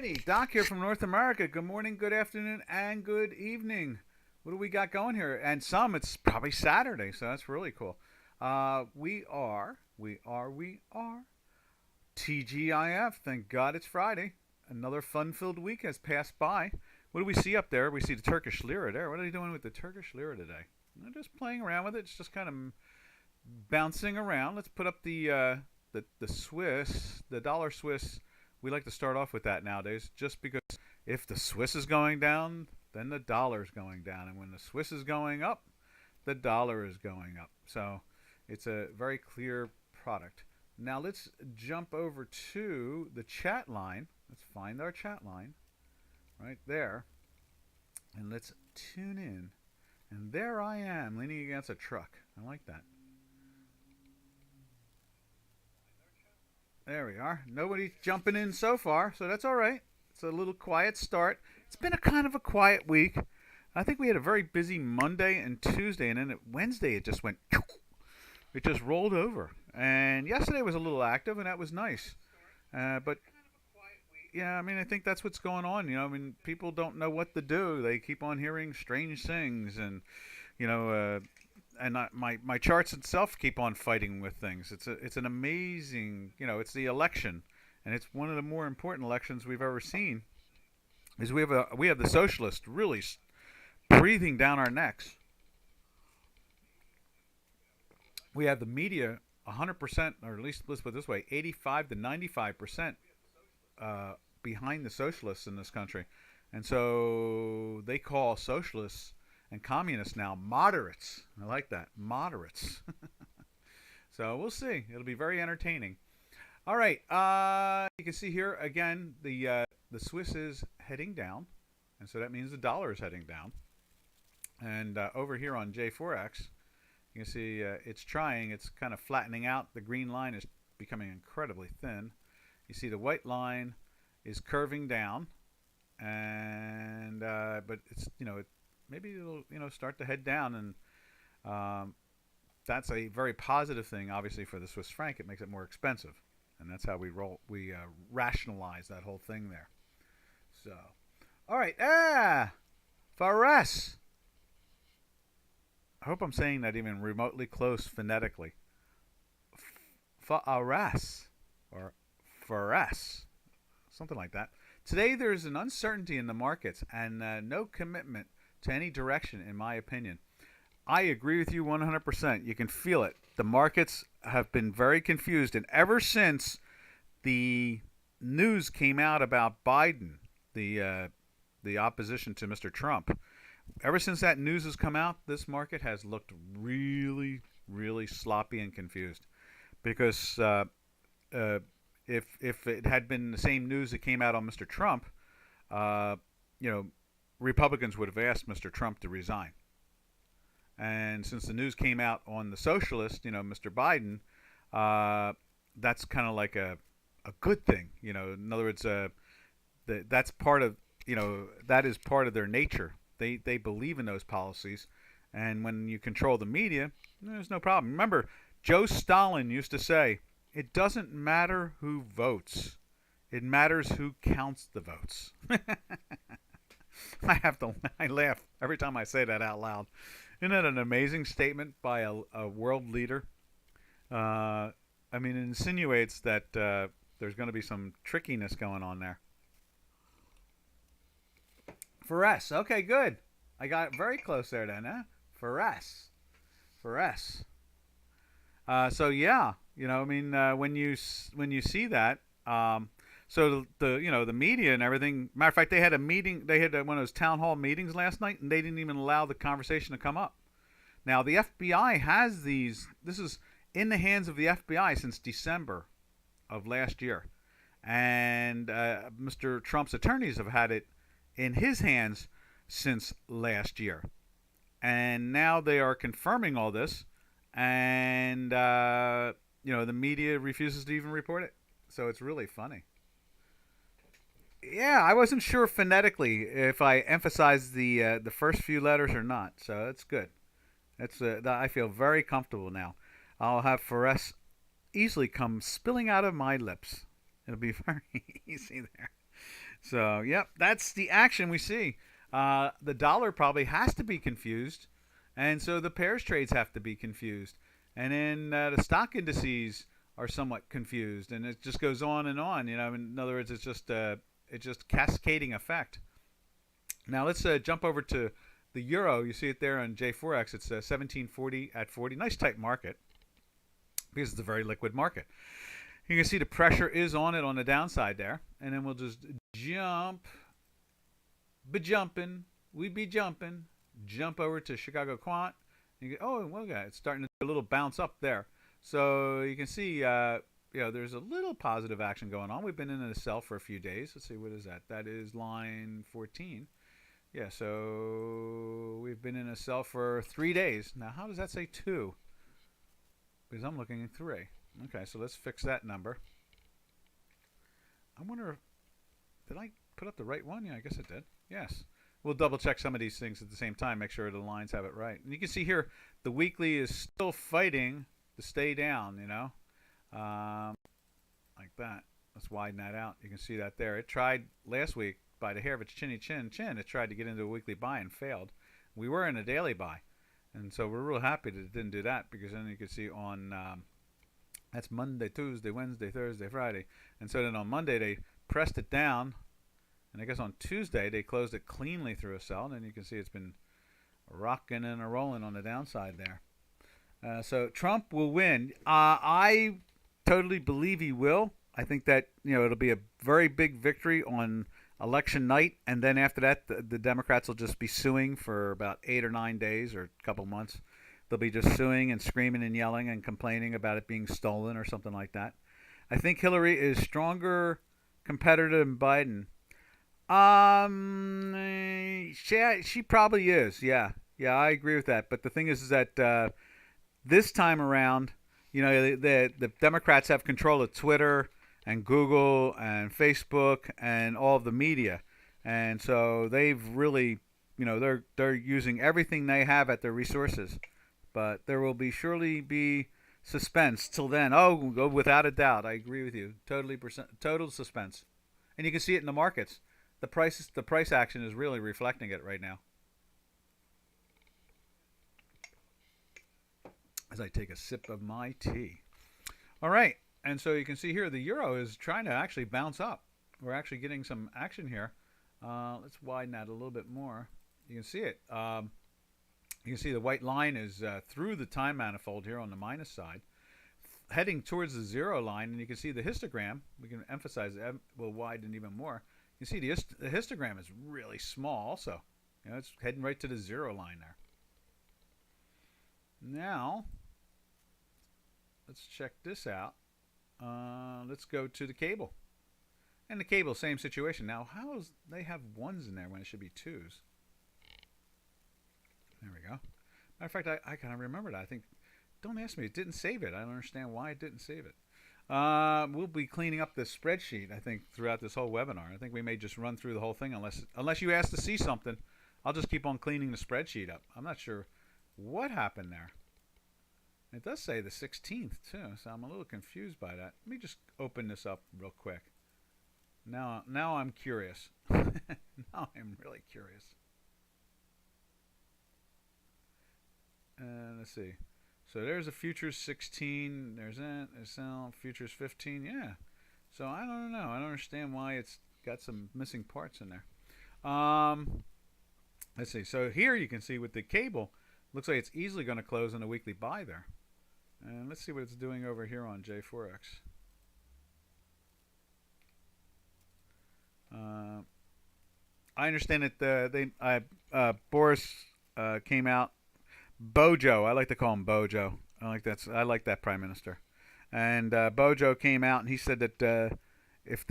righty, Doc here from North America. Good morning, good afternoon, and good evening. What do we got going here? And it's probably Saturday, so that's really cool. We are TGIF. Thank God it's Friday. Another fun-filled week has passed by. What do we see up there? We see the Turkish lira there. What are they doing with the Turkish lira today? They're just playing around with it. It's just kind of bouncing around. Let's put up the Swiss, the dollar Swiss. We like to start off with that nowadays, just because if the Swiss is going down, then the dollar is going down, and when the Swiss is going up, the dollar is going up. So it's a very clear product. Now let's jump over to the chat line. Let's find our chat line right there, and let's tune in. And there I am, leaning against a truck. I like that. There we are. Nobody's jumping in so far, so that's all right. It's a little quiet start. It's been a kind of a quiet week. I think we had a very busy Monday and Tuesday, and then Wednesday it just went, it just rolled over. And yesterday was a little active, and that was nice. But yeah, I mean, I think that's what's going on. I mean, people don't know what to do. They keep on hearing strange things, and you know, my charts itself keep on fighting with things. It's an amazing, it's the election, and it's one of the more important elections we've ever seen. Is we have the socialists really breathing down our necks. We have the media 100%, or at least let's put it this way, 85 to 95% behind the socialists in this country, and so they call socialists and communists now moderates. I like that, moderates. So we'll see. It'll be very entertaining. All right. You can see here again the Swiss is heading down, and so that means the dollar is heading down. And over here on J4X, you can see it's trying. It's kind of flattening out. The green line is becoming incredibly thin. You see the white line is curving down, and but it's maybe it'll start to head down, and that's a very positive thing. Obviously, for the Swiss franc, it makes it more expensive, and that's how we rationalize that whole thing there. So, all right, Fares. I hope I'm saying that even remotely close phonetically. Fares or Fares, something like that. Today there is an uncertainty in the markets and no commitment to any direction, in my opinion. I agree with you 100%. You can feel it. The markets have been very confused, and ever since the news came out about Biden, the opposition to Mr. Trump, ever since that news has come out, this market has looked really, really sloppy and confused. Because if it had been the same news that came out on Mr. Trump, Republicans would have asked Mr. Trump to resign. And since the news came out on the socialist, Mr. Biden, that's kind of like a good thing. In other words, that's part of that is part of their nature. They believe in those policies, and when you control the media, there's no problem. Remember, Joe Stalin used to say, "It doesn't matter who votes; it matters who counts the votes." I laugh every time I say that out loud. Isn't that an amazing statement by a world leader? I mean, it insinuates that there's going to be some trickiness going on there. Fares. Okay, good. I got very close there then, huh? Fares. So yeah, when you see that, so the media and everything. Matter of fact, they had a meeting. They had one of those town hall meetings last night, and they didn't even allow the conversation to come up. Now the FBI has these. This is in the hands of the FBI since December of last year, and Mr. Trump's attorneys have had it in his hands since last year, and now they are confirming all this, and the media refuses to even report it. So it's really funny. Yeah, I wasn't sure phonetically if I emphasized the first few letters or not, so that's good. I feel very comfortable now. I'll have Fares easily come spilling out of my lips. It'll be very easy there. So, yep, that's the action we see. The dollar probably has to be confused, and so the pairs trades have to be confused. And then the stock indices are somewhat confused, and it just goes on and on. In other words, it's just cascading effect. Now let's jump over to the euro. You see it there on J4X. It's 1740 at 40. Nice tight market because it's a very liquid market. You can see the pressure is on it on the downside there. And then we'll just jump. We be jumping. Jump over to Chicago Quant. Oh, well, it's starting to do a little bounce up there. So you can see, there's a little positive action going on. We've been in a sell for a few days. Let's see, what is that? That is line 14. Yeah, so we've been in a sell for 3 days. Now, how does that say 2? Because I'm looking at 3. Okay, so let's fix that number. I wonder, did I put up the right one? Yeah, I guess it did. Yes. We'll double check some of these things at the same time, make sure the lines have it right. And you can see here, the weekly is still fighting to stay down, like that. Let's widen that out. You can see that there. It tried last week by the hair of its chin. It tried to get into a weekly buy and failed. We were in a daily buy. And so we're real happy that it didn't do that, because then you can see on, that's Monday, Tuesday, Wednesday, Thursday, Friday. And so then on Monday, they pressed it down. And I guess on Tuesday, they closed it cleanly through a sell. And you can see it's been rocking and rolling on the downside there. So Trump will win. I totally believe he will. I think that, it'll be a very big victory on election night. And then after that, the Democrats will just be suing for about 8 or 9 days or a couple months. They'll be just suing and screaming and yelling and complaining about it being stolen or something like that. I think Hillary is stronger competitor than Biden. She probably is. Yeah, I agree with that. But the thing is that this time around, the Democrats have control of Twitter and Google and Facebook and all of the media, and so they've really, they're using everything they have at their resources. But there will surely be suspense till then. Oh, without a doubt, I agree with you. Total suspense, and you can see it in the markets. The price action is really reflecting it right now. As I take a sip of my tea. All right, and so you can see here the euro is trying to actually bounce up. We're actually getting some action here. Let's widen that a little bit more. You can see it. You can see the white line is through the time manifold here on the minus side, heading towards the 0 line, and you can see the histogram. We can emphasize that. We'll widen even more. You see the histogram is really small also. It's heading right to the 0 line there. Now, let's check this out. Let's go to the cable. And the cable, same situation. Now, they have 1s in there when it should be 2s? There we go. Matter of fact, I kind of remember that. I think, don't ask me, it didn't save it. I don't understand why it didn't save it. We'll be cleaning up this spreadsheet, I think, throughout this whole webinar. I think we may just run through the whole thing unless you ask to see something. I'll just keep on cleaning the spreadsheet up. I'm not sure what happened there. It does say the 16th, too, so I'm a little confused by that. Let me just open this up real quick. Now I'm curious. Now I'm really curious. Let's see. So there's a futures 16. There's that. There's futures 15. Yeah. So I don't know. I don't understand why it's got some missing parts in there. Let's see. So here you can see with the cable, looks like it's easily going to close on a weekly buy there. And let's see what it's doing over here on J4X. I understand that Boris came out. Bojo, I like to call him Bojo. I like that prime minister. And Bojo came out and he said that if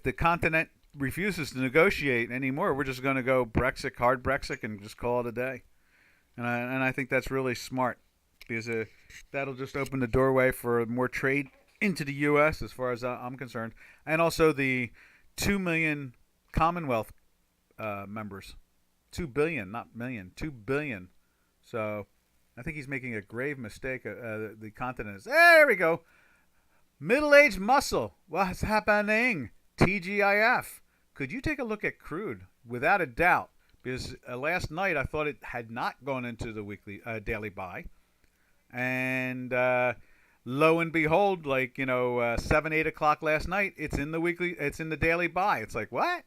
the continent refuses to negotiate anymore, we're just going to go Brexit, hard Brexit, and just call it a day. And I think that's really smart, because that'll just open the doorway for more trade into the U.S. as far as I'm concerned, and also the 2 million Commonwealth members. 2 billion, not million, 2 billion. So I think he's making a grave mistake. The continent is, there we go. Middle-aged muscle. What's happening? TGIF. could you take a look at crude? Without a doubt, because last night I thought it had not gone into the weekly daily buy, and lo and behold, like 7, 8 o'clock last night, it's in the weekly, it's in the daily buy. It's like, what?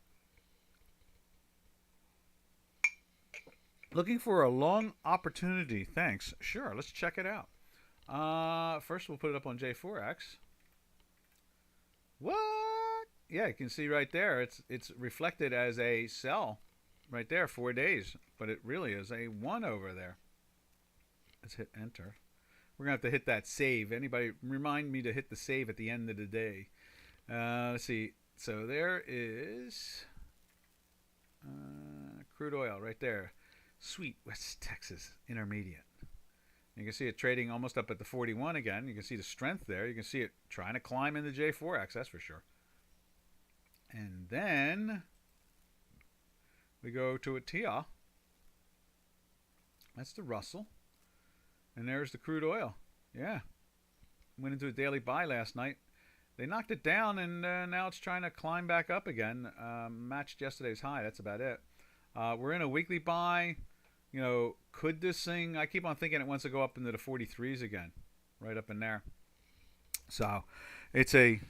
Looking for a long opportunity. Thanks. Sure, let's check it out. First, we'll put it up on J4X. What? Yeah, you can see right there. It's reflected as a sell right there, 4 days, but it really is a 1 over there. Let's hit enter. We're gonna have to hit that save. Anybody remind me to hit the save at the end of the day? Let's see. So there is crude oil right there. Sweet West Texas Intermediate. You can see it trading almost up at the 41 again. You can see the strength there. You can see it trying to climb in the J4X, that's for sure. And then we go to a TIA. That's the Russell. And there's the crude oil. Yeah. Went into a daily buy last night. They knocked it down, and now it's trying to climb back up again. Matched yesterday's high. That's about it. We're in a weekly buy. Could this thing... I keep on thinking it wants to go up into the 43s again. Right up in there. So, it's a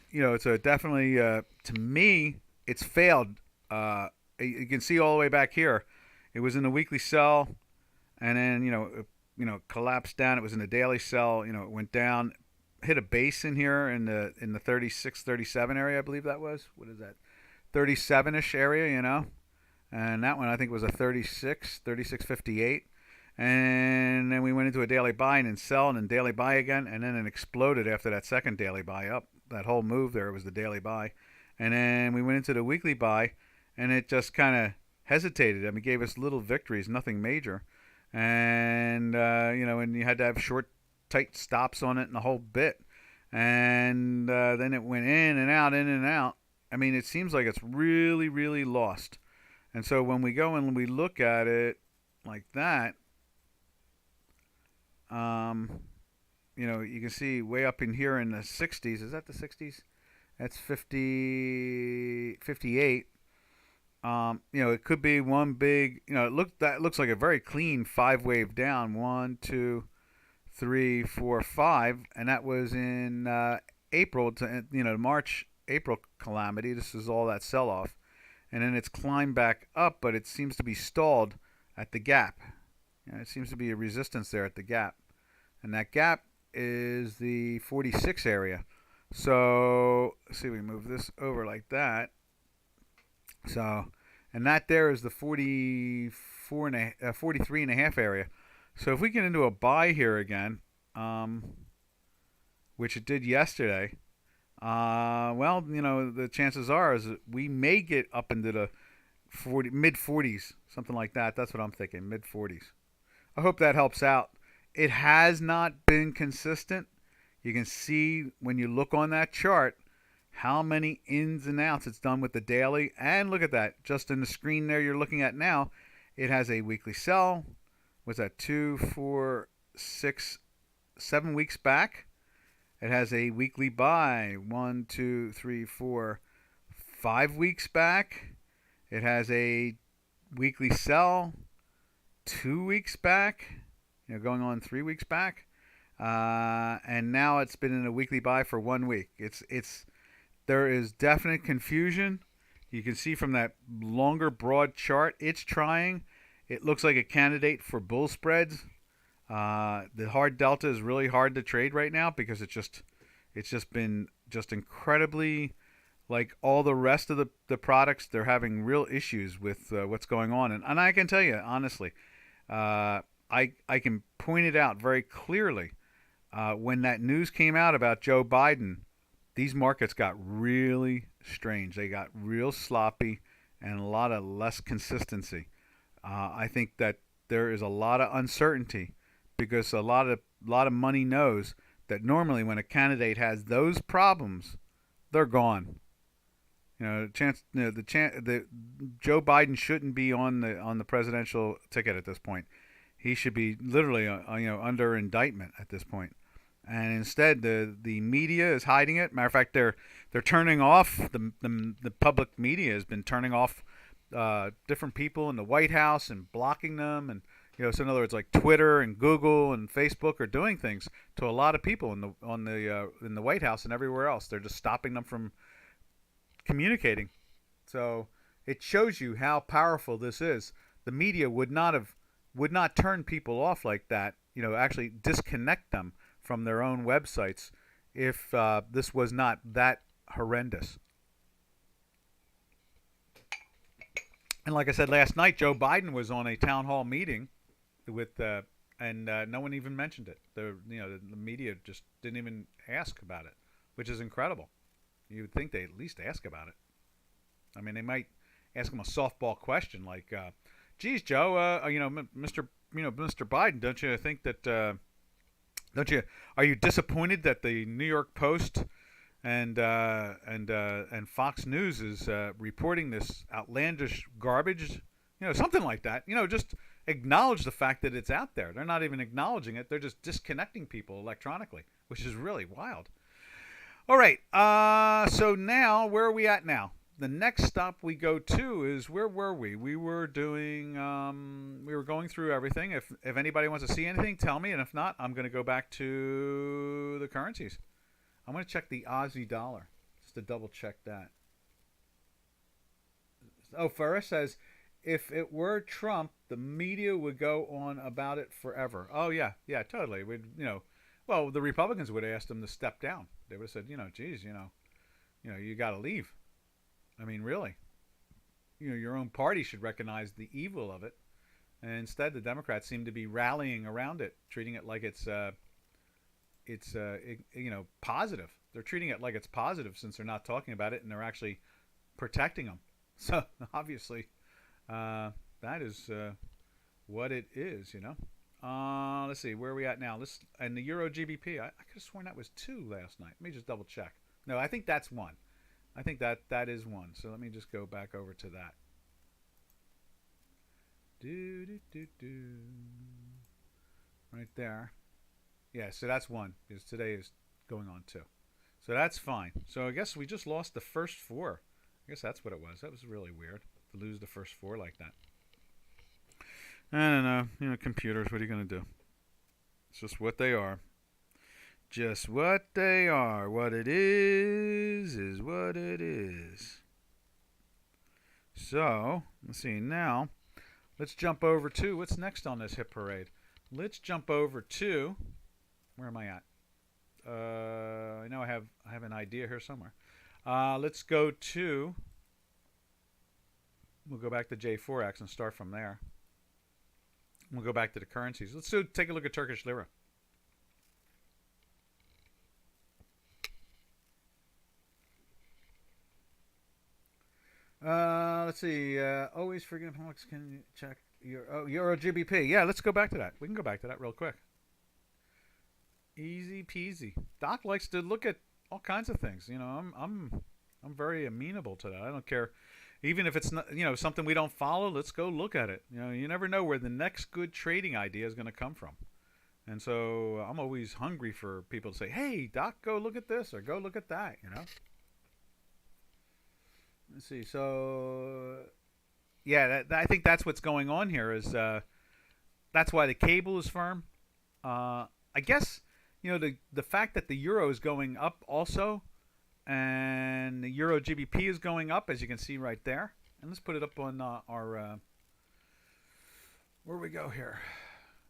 definitely... to me, it's failed. You can see all the way back here. It was in the weekly sell, and then, collapsed down. It was in the daily sell. It went down, hit a base in here in the 36, 37 area, I believe that was. What is that? 37-ish area, And that one, I think, was a 36.58. And then we went into a daily buy and then sell and then daily buy again. And then it exploded after that second daily buy up. That whole move there was the daily buy. And then we went into the weekly buy, and it just kind of hesitated. I mean, gave us little victories, nothing major. And, and you had to have short, tight stops on it and the whole bit. And then it went in and out, in and out. I mean, it seems like it's really, really lost. And so when we go and we look at it like that, you can see way up in here in the 60s. Is that the 60s? That's 58. It could be one big, that looks like a very clean 5-wave down. 1, 2, 3, 4, 5. And that was in April to, March, April calamity. This is all that sell-off. And then it's climbed back up, but it seems to be stalled at the gap. It seems to be a resistance there at the gap. And that gap is the 46 area. So, let's see, we move this over like that. So, and that there is the 43 and a half area. So if we get into a buy here again, which it did yesterday, the chances are is that we may get up into the mid 40s, something like that. That's what I'm thinking, mid 40s. I hope that helps out. It has not been consistent. You can see when you look on that chart how many ins and outs it's done with the daily. And look at that, just in the screen there you're looking at now, it has a weekly sell. What's that, 2, 4, 6, 7 weeks back? It has a weekly buy, 1, 2, 3, 4, 5 weeks back. It has a weekly sell, 2 weeks back, going on 3 weeks back. And now it's been in a weekly buy for 1 week. There is definite confusion. You can see from that longer broad chart, it's trying. It looks like a candidate for bull spreads. The hard delta is really hard to trade right now because it's just been incredibly, like all the rest of the products, they're having real issues with what's going on. And I can tell you honestly, I can point it out very clearly. When that news came out about Joe Biden, these markets got really strange. They got real sloppy and a lot of less consistency. I think that there is a lot of uncertainty because a lot of money knows that normally when a candidate has those problems, they're gone. Joe Biden shouldn't be on the presidential ticket at this point. He should be literally under indictment at this point. and instead the media is hiding it. Matter of fact, they're turning off the public media has been turning off different people in the White House and blocking them, and so in other words, like Twitter and Google and Facebook are doing things to a lot of people in the White House and everywhere else. They're just stopping them from communicating. So it shows you how powerful this is. The media would not turn people off like that. Actually disconnect them from their own websites if this was not that horrendous. And like I said last night, Joe Biden was on a town hall meeting with, and no one even mentioned it. The media just didn't even ask about it, which is incredible. You would think they'd at least ask about it. I mean, they might ask him a softball question like, "Geez, Joe, Mr. Biden, don't you think that are you disappointed that the New York Post and Fox News is reporting this outlandish garbage?" Something like that. Just acknowledge the fact that it's out there. They're not even acknowledging it. They're just disconnecting people electronically, which is really wild. All right. So now, where are we at now? The next stop we go to is, where were we? We were doing, we were going through everything. If anybody wants to see anything, tell me. And if not, I'm going to go back to the currencies. I'm going to check the Aussie dollar just to double check that. Oh, Ferris says, if it were Trump, the media would go on about it forever. Oh, yeah, totally. Well, the Republicans would have asked him to step down. They would have said, geez, you got to leave. I mean, really. Your own party should recognize the evil of it. And instead, the Democrats seem to be rallying around it, treating it like it's positive. They're treating it like it's positive since they're not talking about it and they're actually protecting them. So, obviously, that is what it is, Let's see, where are we at now? And the Euro GBP, I could have sworn that was 2 last night. Let me just double check. No, I think that's 1. I think that is 1. So let me just go back over to that. Right there. Yeah, so that's 1 because today is going on 2. So that's fine. So I guess we just lost the first 4. I guess that's what it was. That was really weird to lose the first 4 like that. I don't know. Computers, what are you going to do? It's just what they are. Just what they are. What it is what it is. So, let's see. Now, let's jump over to, what's next on this hit parade? Let's jump over to, where am I at? I know I have an idea here somewhere. Let's go to, we'll go back to J4X and start from there. We'll go back to the currencies. Let's take a look at Turkish lira. Let's see. Always forget Alex. Can you check Euro GBP? Yeah, let's go back to that. We can go back to that real quick. Easy peasy. Doc likes to look at all kinds of things. I'm very amenable to that. I don't care. Even if it's not, something we don't follow, let's go look at it. You never know where the next good trading idea is going to come from. And so I'm always hungry for people to say, "Hey, Doc, go look at this or go look at that," Let's see. So, yeah, I think that's what's going on here is that's why the cable is firm. I guess, the fact that the euro is going up also, and the Euro GBP is going up, as you can see right there. And let's put it up on our, where we go here?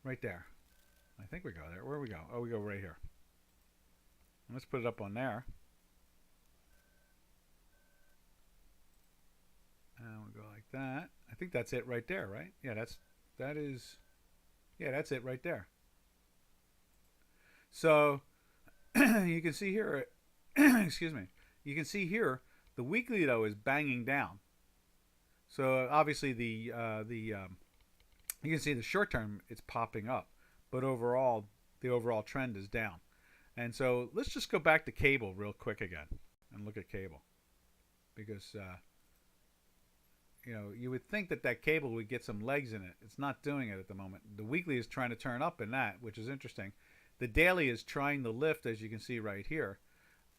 Right there. I think we go there. Where we go? Oh, we go right here. And let's put it up on there. And we'll go like that. I think that's it right there, right? Yeah, that's it right there. So, you can see here, excuse me, you can see here, the weekly, though, is banging down. So, obviously, you can see the short term, it's popping up. But overall, the overall trend is down. And so, let's just go back to cable real quick again and look at cable. Because, you would think that cable would get some legs in it. It's not doing it at the moment. The weekly is trying to turn up in that, which is interesting. The daily is trying to lift, as you can see right here,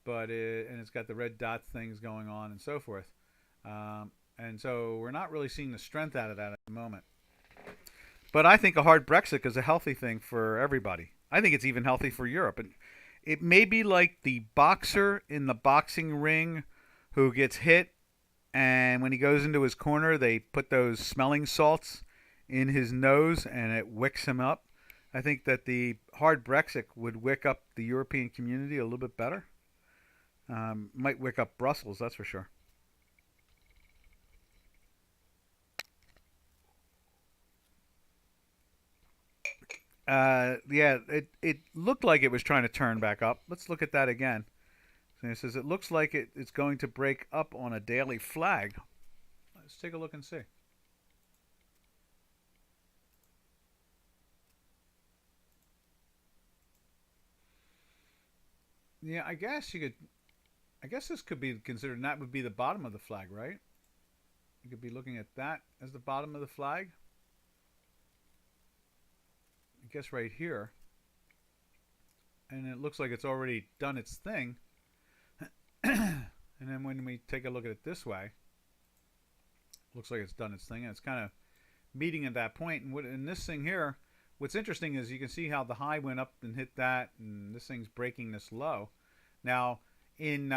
and it's got the red dot things going on and so forth. And so we're not really seeing the strength out of that at the moment. But I think a hard Brexit is a healthy thing for everybody. I think it's even healthy for Europe. And it may be like the boxer in the boxing ring who gets hit, and when he goes into his corner, they put those smelling salts in his nose and it wicks him up. I think that the hard Brexit would wick up the European community a little bit better. Might wick up Brussels, that's for sure. Yeah, it looked like it was trying to turn back up. Let's look at that again. So it says it looks like it's going to break up on a daily flag. Let's take a look and see. Yeah, I guess you could. I guess this could be considered. And that would be the bottom of the flag, right? You could be looking at that as the bottom of the flag. I guess right here. And it looks like it's already done its thing. And then when we take a look at it this way, looks like it's done its thing, and it's kind of meeting at that point. And in this thing here, what's interesting is you can see how the high went up and hit that, and this thing's breaking this low. Now, in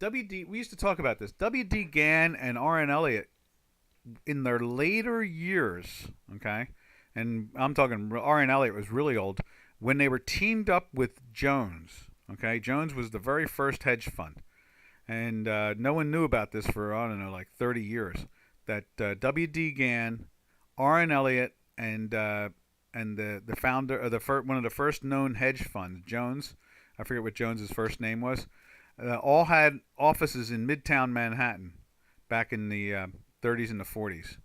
WD, we used to talk about this. WD Gann and R.N. Elliot, in their later years, okay, and I'm talking R.N. Elliot was really old, when they were teamed up with Jones, okay? Jones was the very first hedge fund. And no one knew about this for, I don't know, like 30 years. That W.D. Gann, R.N. Elliot, and the founder, or one of the first known hedge funds, Jones, I forget what Jones's first name was, all had offices in Midtown Manhattan back in the 30s and the 40s.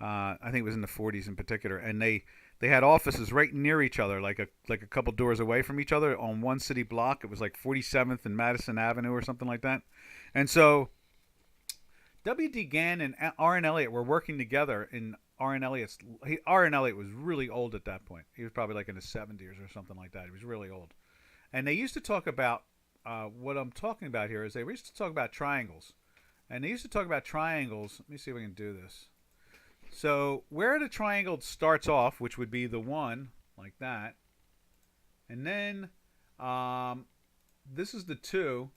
I think it was in the 40s in particular, and they had offices right near each other, like a couple doors away from each other on one city block. It was like 47th and Madison Avenue or something like that. And so W.D. Gann and R.N. Elliot were working together in R.N. Elliot's. R.N. Elliot was really old at that point. He was probably like in his 70s or something like that. He was really old. And they used to talk about, what I'm talking about here is they used to talk about triangles. And they used to talk about triangles. Let me see if I can do this. So where the triangle starts off, which would be the 1, like that, and then this is the 2.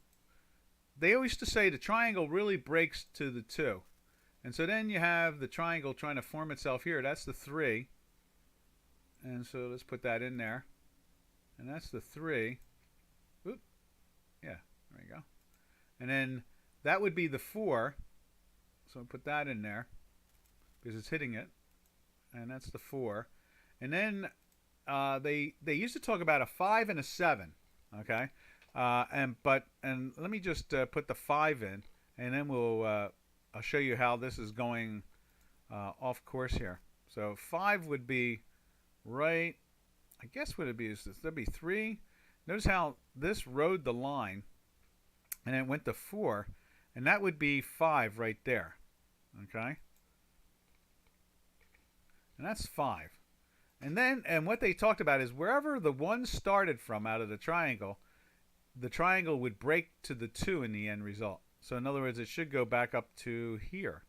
They always used to say the triangle really breaks to the 2. And so then you have the triangle trying to form itself here. That's the 3. And so let's put that in there. And that's the 3. Oop. Yeah, there you go. And then that would be the 4. So put that in there, because it's hitting it, and that's the 4. And then they used to talk about a 5 and a 7, okay? And let me just put the 5 in, and then I'll show you how this is going off course here. So 5 would be right. I guess what it'd be is this. There'd be 3. Notice how this rode the line, and then it went to 4, and that would be 5 right there, okay? And that's 5. And what they talked about is wherever the 1 started from out of the triangle would break to the 2 in the end result. So in other words, it should go back up to here,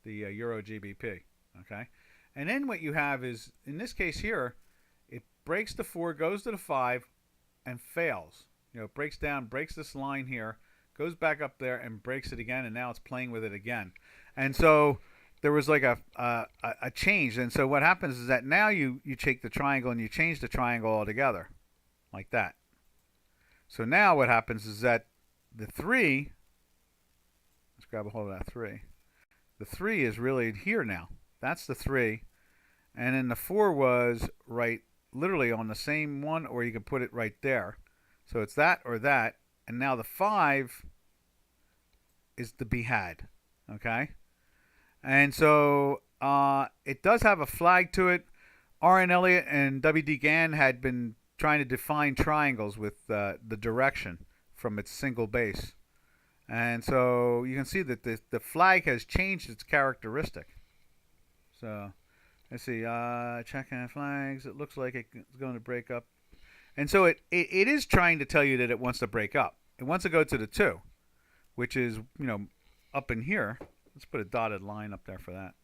the Euro GBP. Okay, and then what you have is, in this case here, it breaks the 4, goes to the 5, and fails. You know, it breaks down, breaks this line here, goes back up there, and breaks it again, and now it's playing with it again. And so there was like a change. And so what happens is that now you take the triangle and you change the triangle altogether, like that. So now what happens is that the 3, let's grab a hold of that 3. The 3 is really here now. That's the 3. And then the 4 was right literally on the same one, or you can put it right there. So it's that or that. And now the 5 is to be had. Okay? And so it does have a flag to it. R.N. Elliot and W.D. Gann had been trying to define triangles with the direction from its single base. And so you can see that the flag has changed its characteristic. So let's see, checking flags. It looks like it's going to break up. And so it is trying to tell you that it wants to break up. It wants to go to the 2, which is, up in here. Let's put a dotted line up there for that.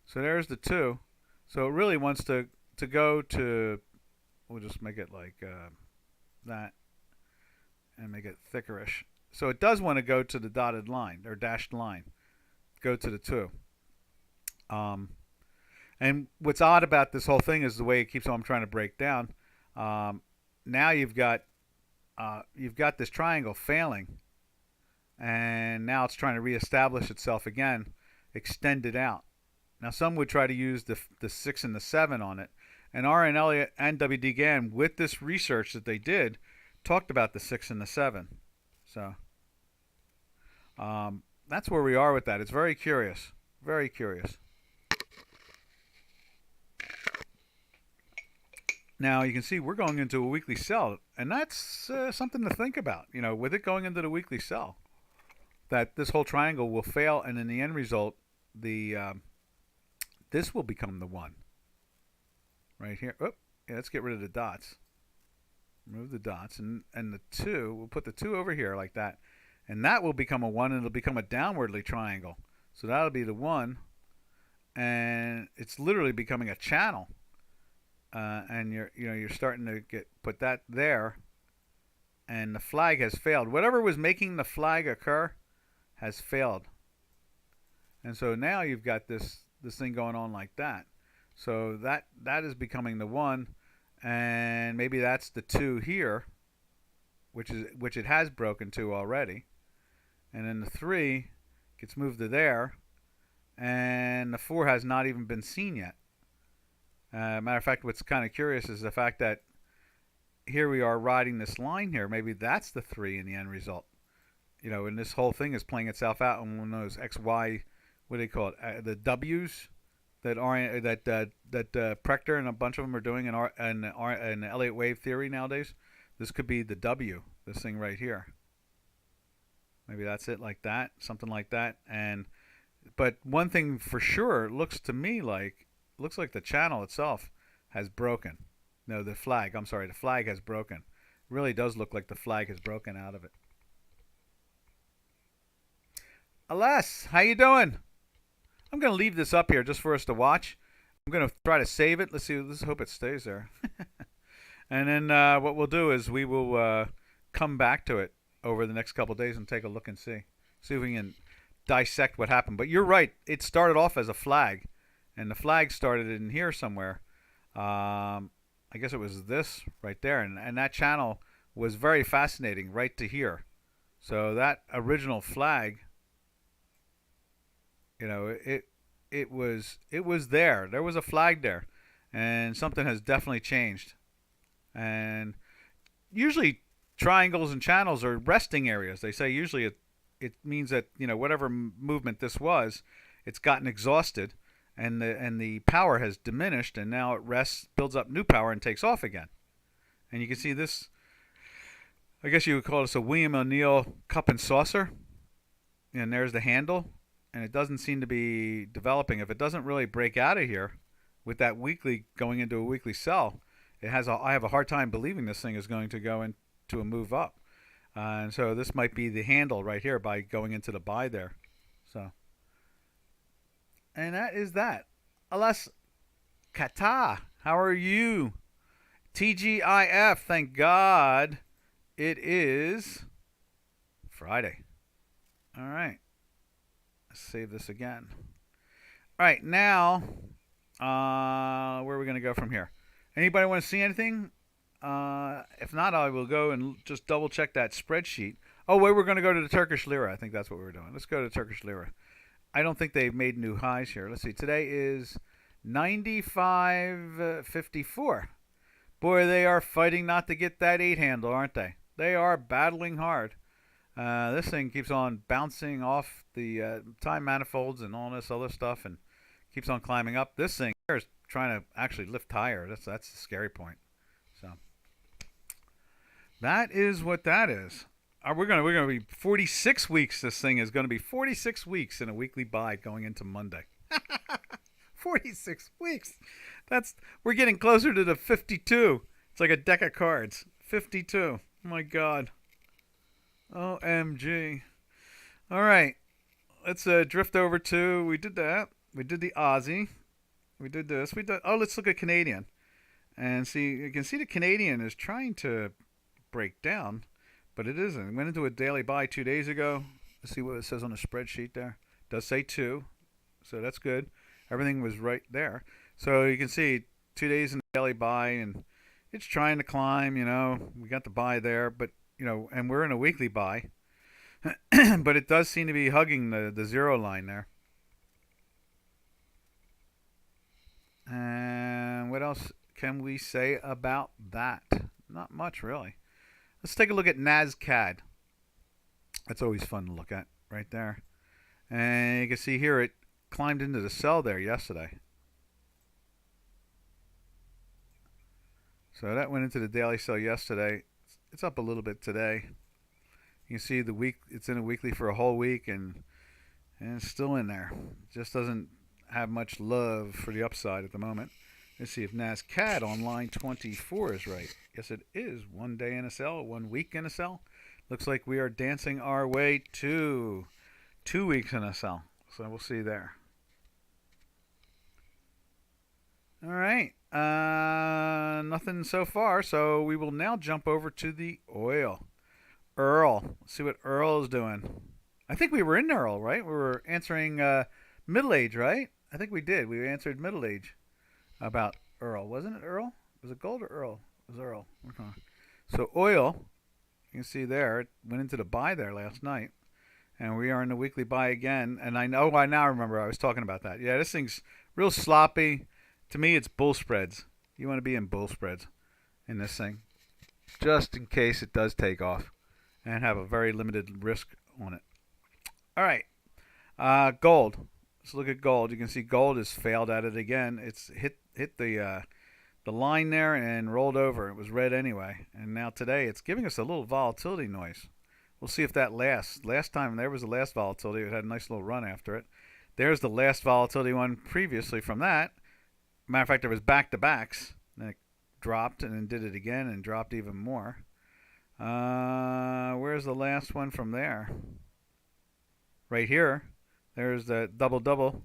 So there's the 2. So it really wants to go to, we'll just make it like that and make it thickerish. So it does want to go to the dotted line or dashed line, go to the 2. And what's odd about this whole thing is the way it keeps on trying to break down. Now you've got this triangle failing, and now it's trying to reestablish itself again, extend it out. Now some would try to use the 6 and the 7 on it, and R.N. Elliot and W.D. Gann, with this research that they did, talked about the 6 and the 7. So that's where we are with that. It's very curious, very curious. Now you can see we're going into a weekly sell, and that's something to think about. With it going into the weekly sell, that this whole triangle will fail, and in the end result, this will become the 1 right here. Oh, yeah, let's get rid of the dots. Remove the dots, and the 2. We'll put the 2 over here like that, and that will become a 1, and it'll become a downwardly triangle. So that'll be the 1, and it's literally becoming a channel. And you're starting to put that there, and the flag has failed. Whatever was making the flag occur has failed, and so now you've got this thing going on like that. So that is becoming the 1, and maybe that's the 2 here, which it has broken to already, and then the 3 gets moved to there, and the 4 has not even been seen yet. Matter of fact, what's kind of curious is the fact that here we are riding this line here. Maybe that's the 3 in the end result. And this whole thing is playing itself out on one of those XY, what do they call it? The W's that Prechter and a bunch of them are doing in Elliot wave theory nowadays. This could be the W, this thing right here. Maybe that's it, like that, something like that. But one thing for sure, looks like the channel itself has broken. No, the flag. I'm sorry, the flag has broken. It really does look like the flag has broken out of it. Alas, how you doing? I'm going to leave this up here just for us to watch. I'm going to try to save it. Let's hope it stays there. And then what we'll do is we will come back to it over the next couple of days and take a look and see if we can dissect what happened. But you're right. It started off as a flag. And the flag started in here somewhere. I guess it was this right there. And that channel was very fascinating right to here. So that original flag, it was there. There was a flag there. And something has definitely changed. And usually triangles and channels are resting areas. They say usually it means that, whatever movement this was, it's gotten exhausted. And the power has diminished, and now it rests, builds up new power, and takes off again. And you can see this, I guess you would call this a William O'Neill cup and saucer. And there's the handle, and it doesn't seem to be developing. If it doesn't really break out of here with that weekly going into a weekly sell, I have a hard time believing this thing is going to go into a move up. And so this might be the handle right here by going into the buy there. So. And that is that. Alas, Kata, how are you? TGIF, thank God it is Friday. All right. Let's save this again. All right, now, where are we going to go from here? Anybody want to see anything? If not, I will go and just double check that spreadsheet. Oh, wait, we're going to go to the Turkish lira. I think that's what we're doing. Let's go to Turkish lira. I don't think they've made new highs here. Let's see. Today is 95.54. Boy, they are fighting not to get that 8 handle, aren't they? They are battling hard. This thing keeps on bouncing off the time manifolds and all this other stuff and keeps on climbing up. This thing here is trying to actually lift higher. That's the scary point. So that is what that is. We're gonna be 46 weeks. This thing is going to be 46 weeks in a weekly buy going into Monday. 46 weeks. We're getting closer to the 52. It's like a deck of cards. 52. Oh my God. OMG. All right. Let's drift over to. We did that. We did the Aussie. We did this. Let's look at Canadian. And see, you can see the Canadian is trying to break down, but it isn't. It went into a daily buy 2 days ago. Let's see what it says on the spreadsheet there. It does say 2, so that's good. Everything was right there. So you can see 2 days in the daily buy, and it's trying to climb. We got the buy there, but and we're in a weekly buy, but it does seem to be hugging the zero line there. And what else can we say about that? Not much, really. Let's take a look at NASCAD. That's always fun to look at right there. And you can see here it climbed into the sell there yesterday. So that went into the daily sell yesterday. It's up a little bit today. You can see the week, it's in a weekly for a whole week, and it's still in there. It just doesn't have much love for the upside at the moment. Let's see if NASCAD on line 24 is right. Yes, it is. 1 day in a sell, 1 week in a sell. Looks like we are dancing our way to 2 weeks in a sell. So we'll see there. All right. Nothing so far. So we will now jump over to the oil. Earl. Let's see what Earl is doing. I think we were in Earl, right? We were answering middle age, right? I think we did. We answered middle age about Earl. Wasn't it Earl? Was it gold or Earl? It was Earl. Okay. So oil, you can see there, it went into the buy there last night. And we are in the weekly buy again. And I now remember I was talking about that. Yeah, this thing's real sloppy. To me, it's bull spreads. You want to be in bull spreads in this thing, just in case it does take off and have a very limited risk on it. All right. Gold. Let's look at gold. You can see gold has failed at it again. It's hit the line there and rolled over. It was red anyway. And now today it's giving us a little volatility noise. We'll see if that lasts. Last time there was the last volatility. It had a nice little run after it. There's the last volatility one previously from that. Matter of fact, there was back-to-backs. Then it dropped and then did it again and dropped even more. Where's the last one from there? Right here. There's the double-double.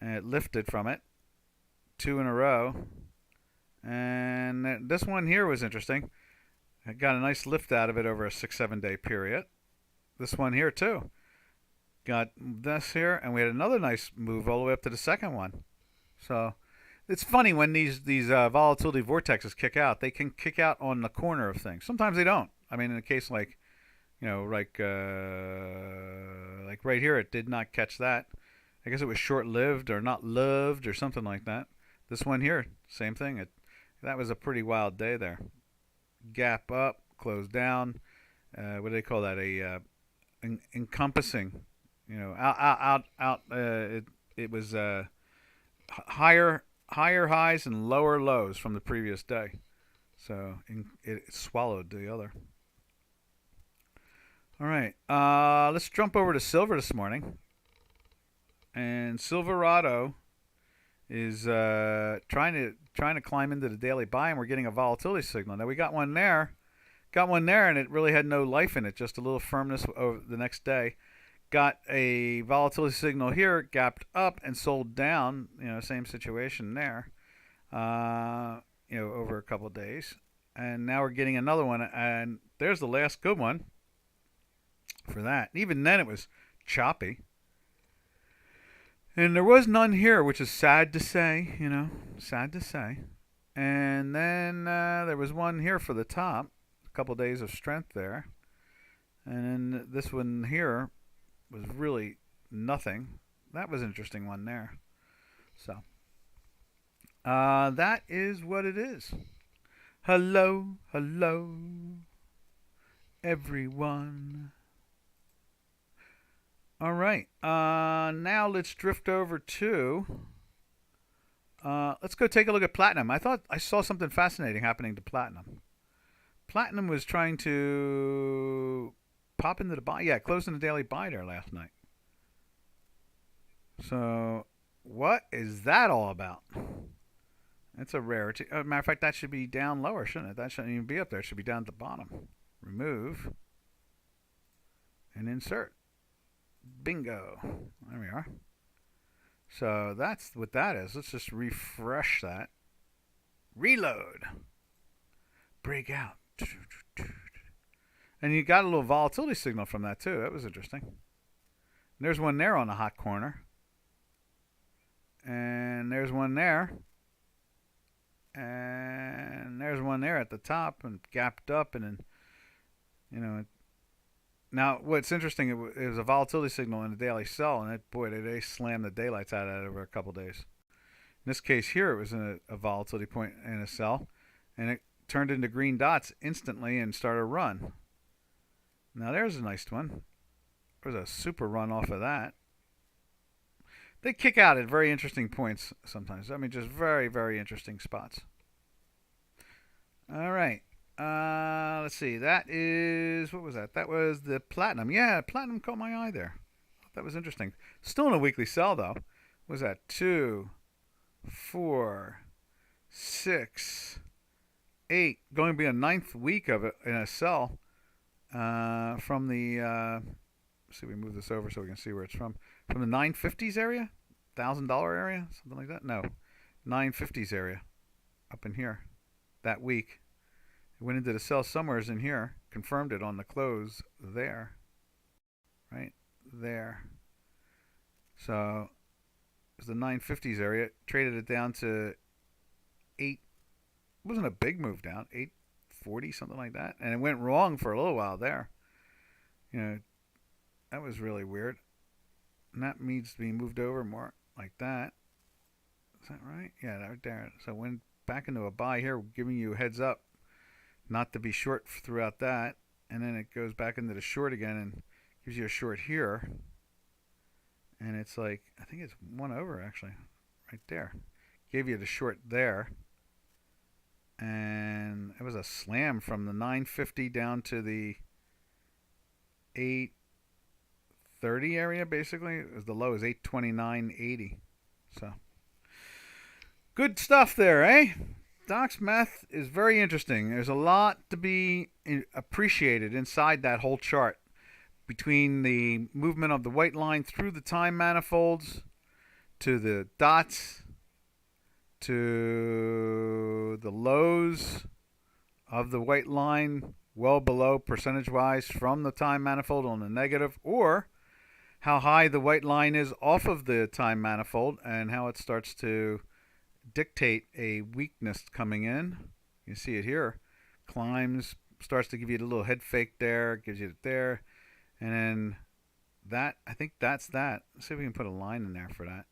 And it lifted from it. 2 in a row. And this one here was interesting. I got a nice lift out of it over a 6-7 day period. This one here too. Got this here, and we had another nice move all the way up to the second one. So it's funny when these volatility vortexes kick out. They can kick out on the corner of things. Sometimes they don't. I mean, in a case like, like right here, it did not catch that. I guess it was short-lived or not loved or something like that. This one here, same thing. That was a pretty wild day there. Gap up, close down. What do they call that? Encompassing. Out. It was higher highs and lower lows from the previous day. So it swallowed the other. All right. Let's jump over to silver this morning. And Silverado is trying to climb into the daily buy, and we're getting a volatility signal. Now we got one there, and it really had no life in it, just a little firmness over the next day. Got a volatility signal here, gapped up and sold down. Same situation there. Over a couple of days, and now we're getting another one, and there's the last good one for that. Even then, it was choppy. And there was none here, which is sad to say, sad to say. And then there was one here for the top, a couple days of strength there. And then this one here was really nothing. That was an interesting one there. So that is what it is. Hello, hello, everyone. All right. Now let's drift over to. Let's go take a look at platinum. I thought I saw something fascinating happening to platinum. Platinum was trying to pop into the buy. Yeah, closed in the daily buy there last night. So What is that all about? It's a rarity. Matter of fact, that should be down lower, shouldn't it? That shouldn't even be up there. It should be down at the bottom. Remove and insert. Bingo. There we are. So that's what that is. Let's just refresh that. Reload. Break out. And you got a little volatility signal from that too. That was interesting. And there's one there on the hot corner. And there's one there. And there's one there at the top and gapped up, and then, you know, now what's interesting, it was a volatility signal in the daily sell, and boy, did they slam the daylights out of it over a couple days. In this case here, it was a volatility point in a sell, and it turned into green dots instantly and started a run. Now there's a nice one. There's a super run off of that. They kick out at very interesting points sometimes. I mean, just very, very interesting spots. All right. Let's see. That is, what was that? That was the platinum. Yeah, platinum caught my eye there. That was interesting. Still in a weekly sell, though. What was that? 2, 4, 6, 8. Going to be a 9th week of it in a sell from the, let's see, we move this over so we can see where it's from. From the 950s area? $1,000 area? Something like that? No. 950s area. Up in here. That week. It went into the sell somewheres in here. Confirmed it on the close there. Right? There. So, it was the 950s area. Traded it down to 8. It wasn't a big move down. 840, something like that. And it went wrong for a little while there. You know, that was really weird. And that needs to be moved over more like that. Is that right? Yeah, right there. So went back into a buy here, giving you a heads up not to be short throughout that. And then it goes back into the short again and gives you a short here. And it's like, I think it's one over actually, right there. Gave you the short there. And it was a slam from the 950 down to the 830 area, basically. It was the low is 829.80. So good stuff there, eh? Doc's math is very interesting. There's a lot to be appreciated inside that whole chart, between the movement of the white line through the time manifolds to the dots to the lows of the white line well below percentage-wise from the time manifold on the negative, or how high the white line is off of the time manifold and how it starts to dictate a weakness coming in. You see it here. Climbs, starts to give you a little head fake there, gives you it there. And then that, I think that's that. Let's see if we can put a line in there for that.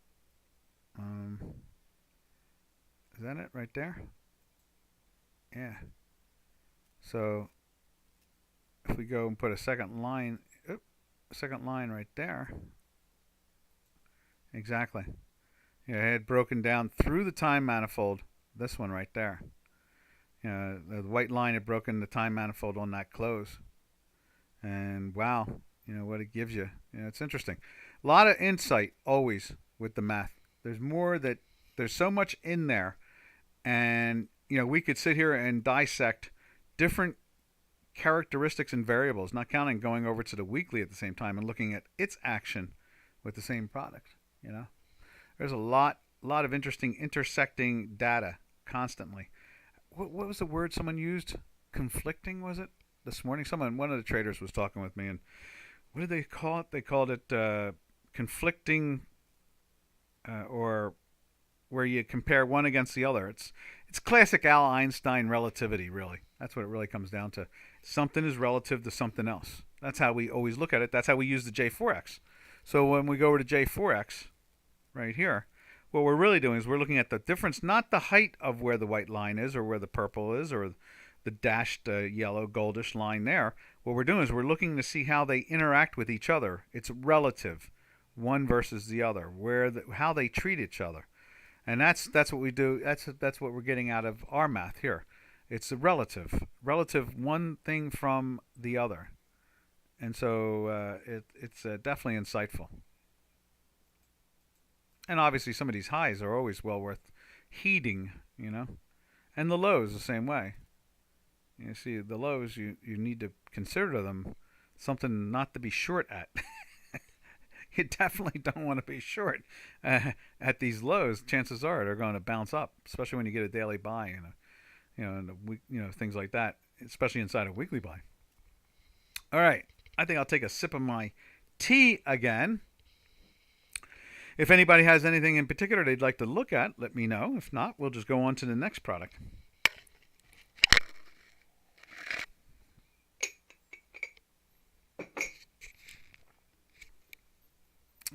Is that it right there? Yeah. So if we go and put a second line, right there. Exactly. Yeah, it had broken down through the time manifold. This one right there. The white line had broken the time manifold on that close. And wow, what it gives you. It's interesting. A lot of insight always with the math. There's so much in there. And, we could sit here and dissect different characteristics and variables, not counting going over to the weekly at the same time and looking at its action with the same product. There's a lot of interesting intersecting data constantly. What was the word someone used? Conflicting, was it? This morning, one of the traders was talking with me, and what did they call it? They called it conflicting, or where you compare one against the other. It's classic Al Einstein relativity, really. That's what it really comes down to. Something is relative to something else. That's how we always look at it. That's how we use the J4X. So when we go over to J4X, right here, what we're really doing is we're looking at the difference, not the height of where the white line is or where the purple is or the dashed yellow goldish line there. What we're doing is we're looking to see how they interact with each other. It's relative, one versus the other, how they treat each other. And that's what we do. That's what we're getting out of our math here. It's a relative one thing from the other. And so it's definitely insightful. And obviously, some of these highs are always well worth heeding, And the lows the same way. You see, the lows, you need to consider them something not to be short at. You definitely don't want to be short at these lows. Chances are they're going to bounce up, especially when you get a daily buy and and a week, things like that, especially inside a weekly buy. All right, I think I'll take a sip of my tea again. If anybody has anything in particular they'd like to look at, let me know. If not, we'll just go on to the next product.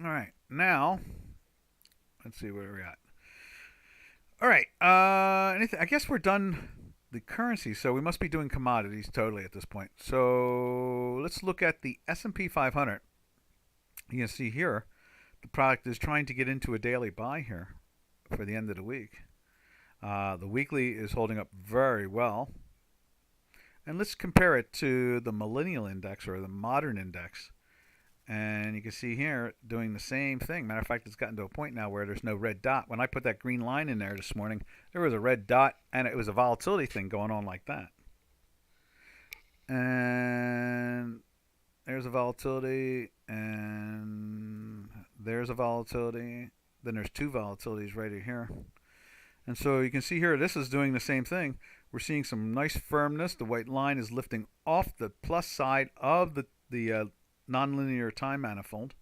All right, now let's see where we're at. All right, I guess we're done the currency, so we must be doing commodities totally at this point. So let's look at the S&P 500. You can see here the product is trying to get into a daily buy here for the end of the week. The weekly is holding up very well. And let's compare it to the millennial index or the modern index. And you can see here doing the same thing. Matter of fact, it's gotten to a point now where there's no red dot. When I put that green line in there this morning, there was a red dot, and it was a volatility thing going on like that. And there's a volatility, and there's a volatility. Then there's two volatilities right here. And so you can see here, this is doing the same thing. We're seeing some nice firmness. The white line is lifting off the plus side of the nonlinear time manifold.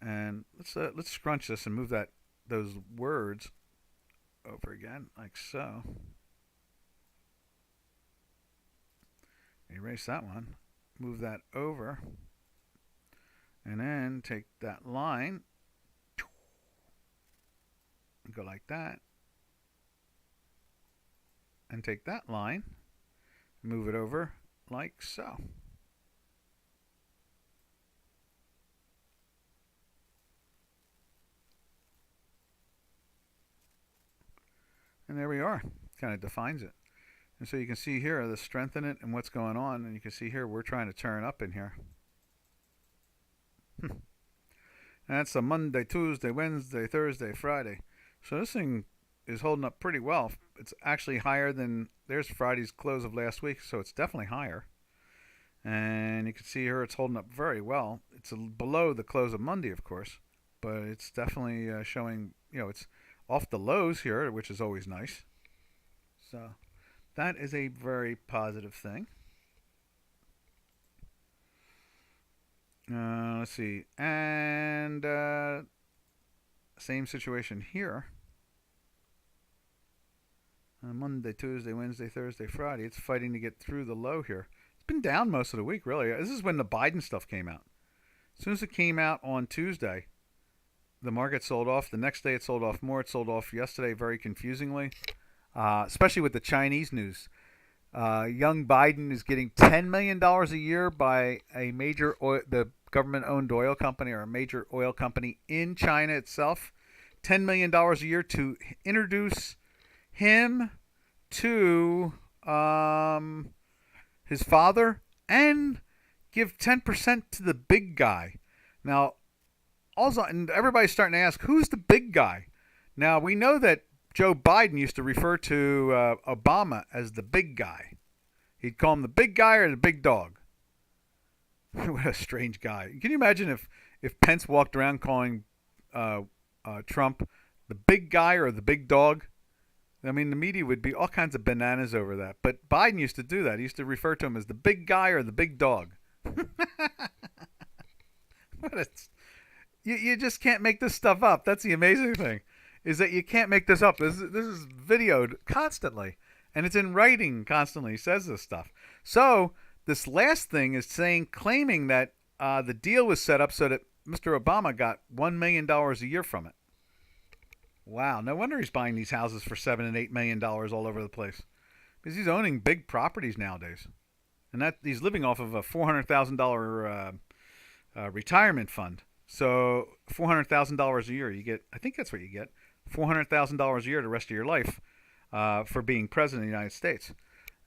And let's scrunch this and move those words over again, like so. Erase that one. Move that over. And then take that line. Go like that. And take that line. Move it over like so. And there we are. Kind of defines it. And so you can see here the strength in it and what's going on. And you can see here we're trying to turn up in here. And that's a Monday, Tuesday, Wednesday, Thursday, Friday. So this thing is holding up pretty well. It's actually higher than, there's Friday's close of last week. So it's definitely higher. And you can see here it's holding up very well. It's below the close of Monday, of course. But it's definitely showing, it's off the lows here, which is always nice. So that is a very positive thing. Let's see. And same situation here. Monday, Tuesday, Wednesday, Thursday, Friday. It's fighting to get through the low here. It's been down most of the week, really. This is when the Biden stuff came out. As soon as it came out on Tuesday, the market sold off. The next day it sold off more. It sold off yesterday very confusingly, especially with the Chinese news. Young Biden is getting $10 million a year by a major the government-owned oil company or a major oil company in China itself. $10 million a year to introduce him to his father and give 10% to the big guy. Now, also, and everybody's starting to ask, who's the big guy? Now, we know that Joe Biden used to refer to Obama as the big guy. He'd call him the big guy or the big dog. What a strange guy. Can you imagine if Pence walked around calling Trump the big guy or the big dog? I mean, the media would be all kinds of bananas over that. But Biden used to do that. He used to refer to him as the big guy or the big dog. You just can't make this stuff up. That's the amazing thing, is that you can't make this up. This is videoed constantly, and it's in writing constantly. He says this stuff. So this last thing is claiming that the deal was set up so that Mr. Obama got $1 million a year from it. Wow, no wonder he's buying these houses for $7 and $8 million all over the place, because he's owning big properties nowadays, and that he's living off of a $400,000 retirement fund. So $400,000 a year, you get. I think that's what you get. $400,000 a year the rest of your life for being president of the United States.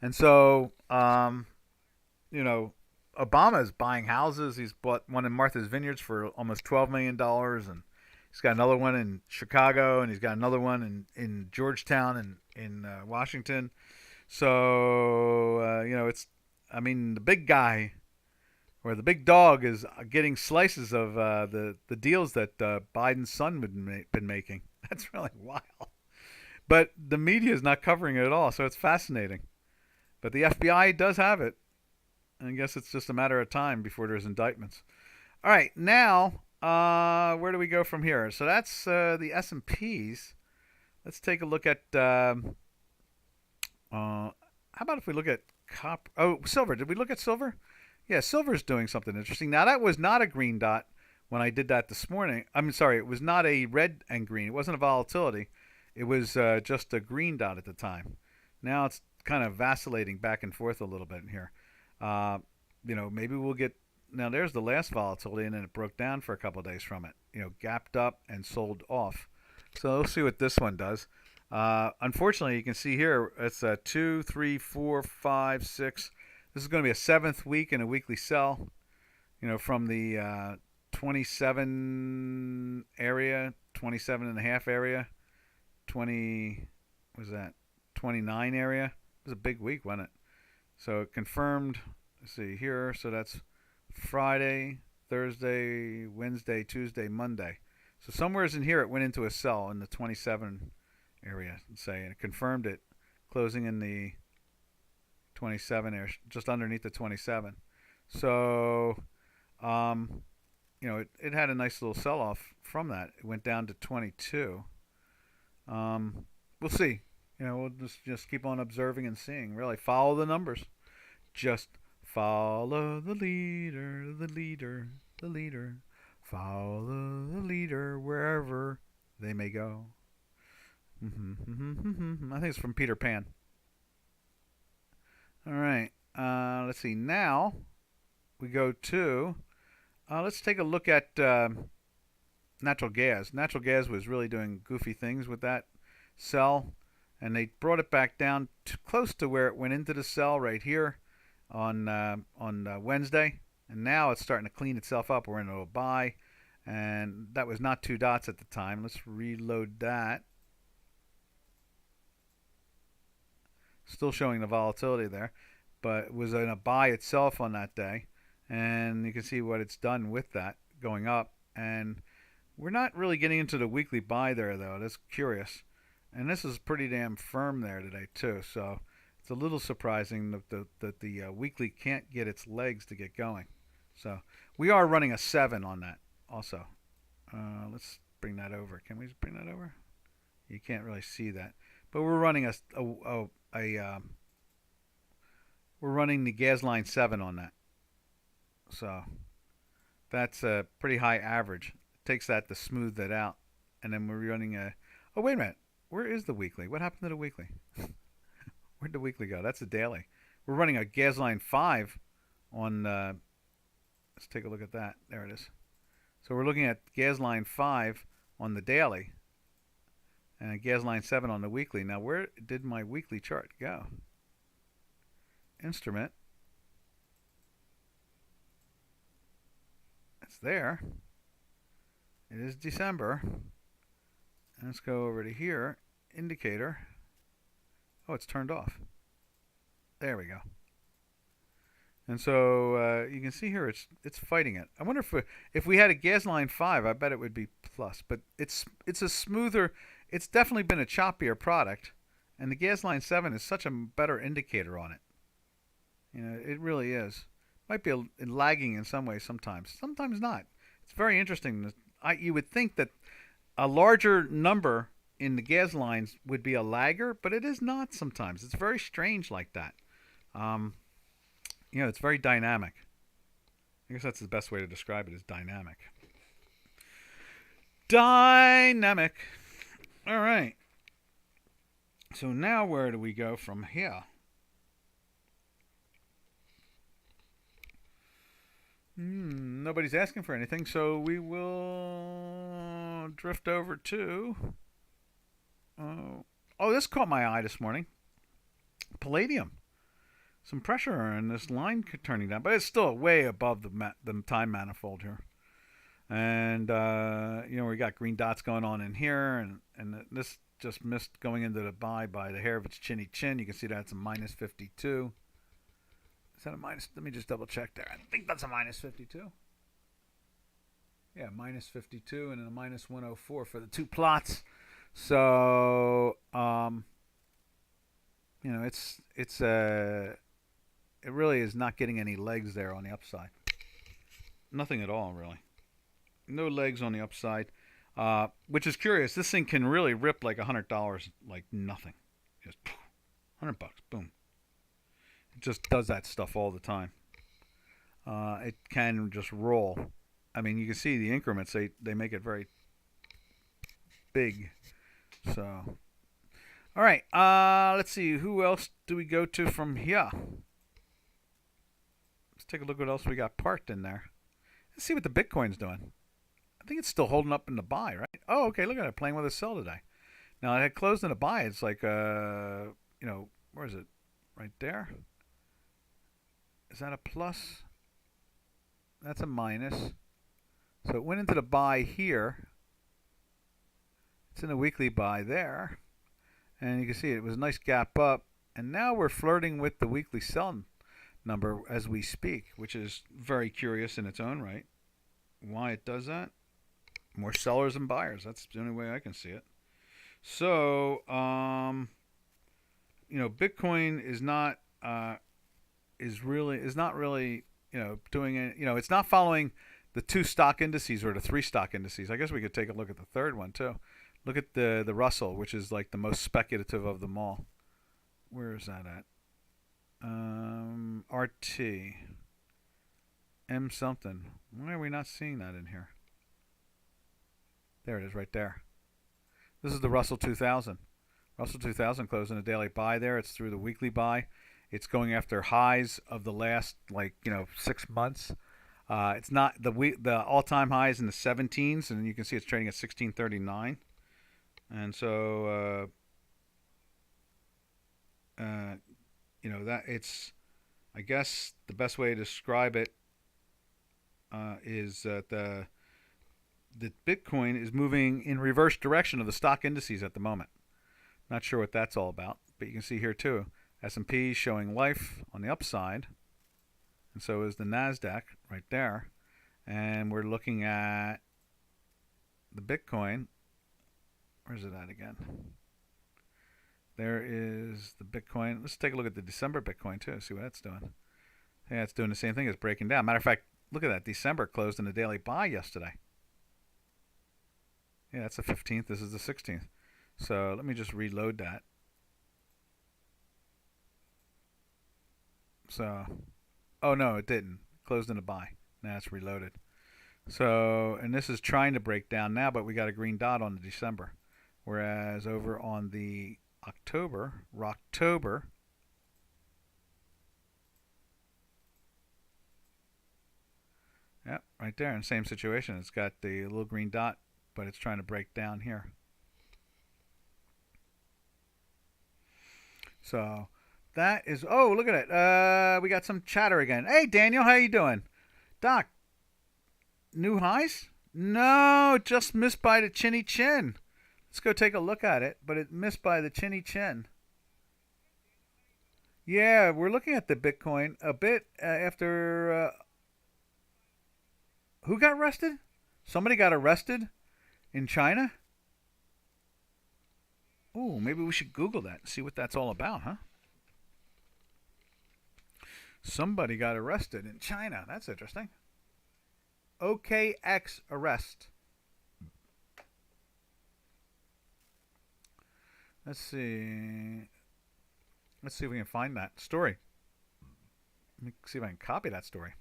And so, Obama is buying houses. He's bought one in Martha's Vineyards for almost $12 million, and He's got another one in Chicago, and he's got another one in Georgetown and in Washington. So it's, I mean, the big guy or the big dog is getting slices of the deals that Biden's son had been making. That's really wild. But the media is not covering it at all, so it's fascinating. But the FBI does have it. And I guess it's just a matter of time before there's indictments. All right, now where do we go from here? So that's the S&Ps. Let's take a look at. How about if we look at copper? Oh, silver. Did we look at silver? Yeah, silver's doing something interesting. Now that was not a green dot when I did that this morning. I'm sorry, it was not a red and green. It wasn't a volatility. It was just a green dot at the time. Now it's kind of vacillating back and forth a little bit here. Maybe we'll get. Now there's the last volatility, and then it broke down for a couple of days from it. Gapped up and sold off. So we'll see what this one does. Unfortunately, you can see here it's a 2, 3, 4, 5, 6. This is going to be a 7th week in a weekly sell. From the 27 area, 27.5 area, 20. What was that? 29 area. It was a big week, wasn't it? So it confirmed. Let's see here. So that's Friday, Thursday, Wednesday, Tuesday, Monday. So somewhere's in here it went into a sell in the 27 area, and it confirmed it, closing in the 27 area, just underneath the 27. So, it had a nice little sell-off from that. It went down to 22. We'll see. We'll just keep on observing and seeing. Really, follow the numbers. Just follow the leader, the leader, the leader. Follow the leader wherever they may go. I think it's from Peter Pan. All right. Let's see. Now we go to. Let's take a look at natural gas. Natural gas was really doing goofy things with that sell, and they brought it back down to close to where it went into the sell right here on Wednesday, and now it's starting to clean itself up. We're in a buy, and that was not 2 dots at the time. Let's reload that. Still showing the volatility there, but it was in a buy itself on that day, and you can see what it's done with that going up. And we're not really getting into the weekly buy there, though. That's curious. And this is pretty damn firm there today too, so it's a little surprising that the weekly can't get its legs to get going. So we are running a 7 on that also. Let's bring that over. Can we bring that over? You can't really see that, but we're running we're running the gas line 7 on that. So that's a pretty high average. It takes that to smooth that out, and then we're running a. Oh, wait a minute. Where is the weekly? What happened to the weekly? Where'd the weekly go? That's a daily. We're running a gas line 5 on. Let's take a look at that. There it is. So we're looking at gas line 5 on the daily, and gas line 7 on the weekly. Now, where did my weekly chart go? Instrument. It's there. It is December. And let's go over to here. Indicator. Oh, it's turned off. There we go. And so you can see here it's fighting it. I wonder if we had a gas line 5, I bet it would be plus. But it's a smoother. It's definitely been a choppier product, and the gas line 7 is such a better indicator on it. It really is. Might be lagging in some ways sometimes. Sometimes not. It's very interesting. You would think that a larger number in the gas lines would be a lagger, but it is not sometimes. It's very strange like that. It's very dynamic. I guess that's the best way to describe it, is dynamic. Dynamic. All right. So now where do we go from here? Nobody's asking for anything, so we will drift over to. This caught my eye this morning. Palladium. Some pressure and this line turning down, but it's still way above the time manifold here. And we got green dots going on in here, and this just missed going into the buy by the hair of its chinny chin. You can see that's a minus 52. Is that a minus? Let me just double check there. I think that's a minus 52. Yeah, minus 52 and then a minus 104 for the two plots. So, it really is not getting any legs there on the upside. Nothing at all, really. No legs on the upside, which is curious. This thing can really rip like $100 like nothing. Just $100, boom. It just does that stuff all the time. It can just roll. I mean, you can see the increments. They make it very big. So, all right. Let's see. Who else do we go to from here? Let's take a look what else we got parked in there. Let's see what the Bitcoin's doing. I think it's still holding up in the buy, right? Oh, okay. Look at it, playing with a sell today. Now it had closed in a buy. It's like, where is it? Right there. Is that a plus? That's a minus. So it went into the buy here. It's in a weekly buy there. And you can see it was a nice gap up. And now we're flirting with the weekly sell number as we speak, which is very curious in its own right. Why it does that? More sellers than buyers. That's the only way I can see it. So, Bitcoin is not really doing it. It's not following the two stock indices or the three stock indices. I guess we could take a look at the third one too. Look at the Russell, which is like the most speculative of them all. Where is that at? RT. M something. Why are we not seeing that in here? There it is right there. This is the Russell 2000. Russell 2000 closed in a daily buy there. It's through the weekly buy. It's going after highs of the last 6 months. It's not the all-time highs in the 17s, and you can see it's trading at 1639. And so that it's, I guess the best way to describe it is that the Bitcoin is moving in reverse direction of the stock indices at the moment. Not sure what that's all about, but you can see here too, S&P showing life on the upside, and so is the NASDAQ right there. And we're looking at the Bitcoin. Where's it at again? There is the Bitcoin. Let's take a look at the December Bitcoin too, see what that's doing. Yeah, it's doing the same thing. It's breaking down. Matter of fact, look at that. December closed in a daily buy yesterday. Yeah, that's the 15th. This is the 16th. So let me just reload that. So, oh no, it didn't. Closed in a buy. Now it's reloaded. So, and this is trying to break down now, but we got a green dot on the December. Whereas over on the Rocktober, yeah, right there, in the same situation. It's got the little green dot, but it's trying to break down here. So that is, oh, look at it. We got some chatter again. Hey, Daniel, how you doing? Doc, new highs? No, just missed by the chinny chin. Let's go take a look at it, but it missed by the chinny chin. Yeah, we're looking at the Bitcoin a bit after... who got arrested? Somebody got arrested in China? Ooh, maybe we should Google that and see what that's all about, huh? Somebody got arrested in China. That's interesting. OKX arrest. Let's see. Let's see if we can find that story. Let me see if I can copy that story.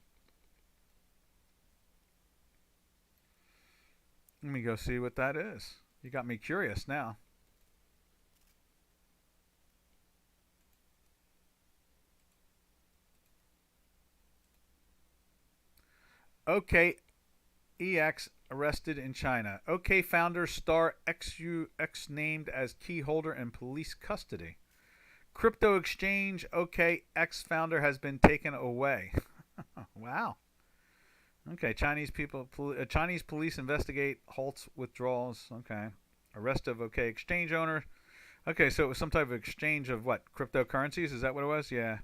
Let me go see what that is. You got me curious now. OKEX arrested in China. OK founder star XUX named as key holder in police custody. Crypto exchange OKX founder has been taken away. Wow. Okay, Chinese police investigate halts withdrawals. Okay, arrest of OK exchange owner. Okay, so it was some type of exchange of what, cryptocurrencies? Is that what it was? Yeah,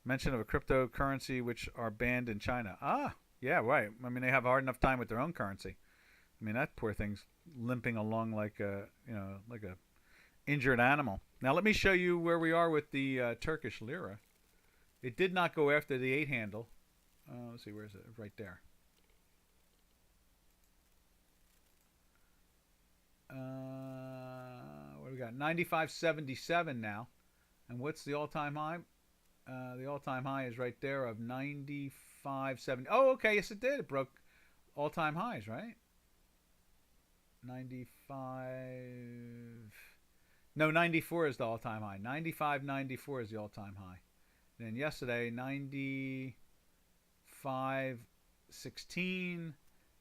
mention of a cryptocurrency which are banned in China. Ah, yeah, right. I mean, they have a hard enough time with their own currency. I mean, that poor thing's limping along like a like a injured animal. Now let me show you where we are with the Turkish lira. It did not go after the 8 handle. Let's see, where is it? Right there. What do we got? 95.77 now. And what's the all-time high? The all-time high is right there of 95.70. Oh, okay. Yes, it did. It broke all-time highs, right? 95. No, 94 is the all-time high. 95.94 is the all-time high. And then yesterday, 95.16.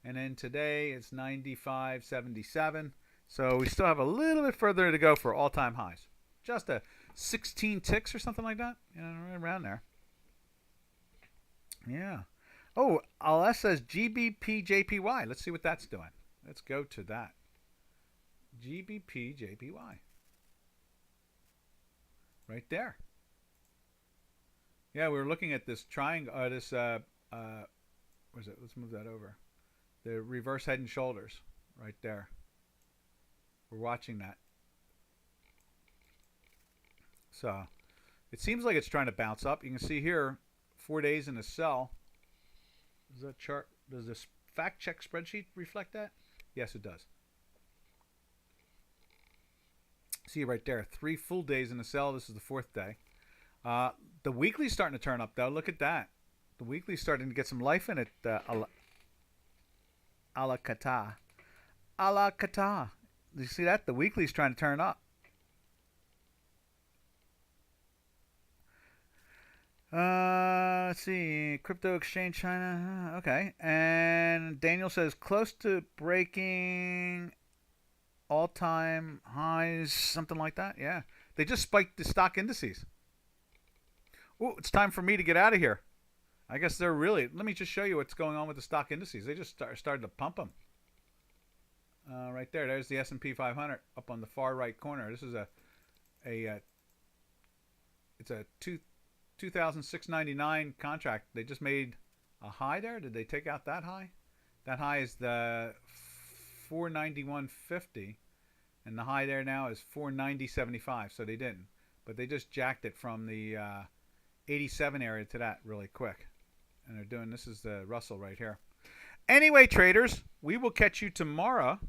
And then today, it's 95.77. So we still have a little bit further to go for all-time highs. Just a 16 ticks or something like that. Right around there. Yeah. Oh, LS says GBPJPY. Let's see what that's doing. Let's go to that. GBPJPY. Right there. Yeah, we were looking at this triangle. What is it? Let's move that over. The reverse head and shoulders. Right there. We're watching that. So it seems like it's trying to bounce up. You can see here, 4 days in a sell. Does that chart, does this fact check spreadsheet reflect that? Yes, it does. See right there, 3 full days in a sell. This is the 4th day. The weekly's starting to turn up, though. Look at that. The weekly's starting to get some life in it. A la kata. A la kata. You see that? The weekly's trying to turn up. Let's see. Crypto exchange China. Okay. And Daniel says close to breaking all-time highs, something like that. Yeah. They just spiked the stock indices. Oh, it's time for me to get out of here. I guess they're really... Let me just show you what's going on with the stock indices. They just started to pump them. Right there. There's the S&P 500 up on the far right corner. This is it's a 2,699 contract. They just made a high there. Did they take out that high? That high is the 491.50, and the high there now is 490.75. So they didn't, but they just jacked it from the 87 area to that really quick. And they're doing, this is the Russell right here. Anyway, traders, we will catch you tomorrow.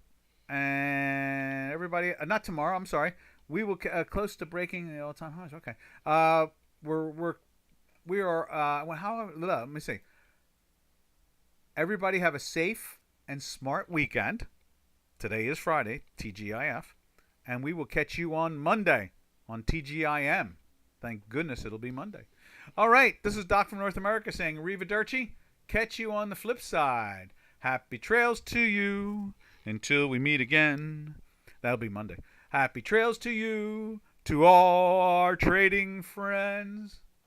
And everybody, not tomorrow, I'm sorry. We will close to breaking the all-time highs. Okay. We are let me see. Everybody have a safe and smart weekend. Today is Friday, TGIF. And we will catch you on Monday on TGIM. Thank goodness it'll be Monday. All right, this is Doc from North America saying arrivederci. Catch you on the flip side. Happy trails to you until we meet again. That'll be Monday. Happy trails to you, to all our trading friends.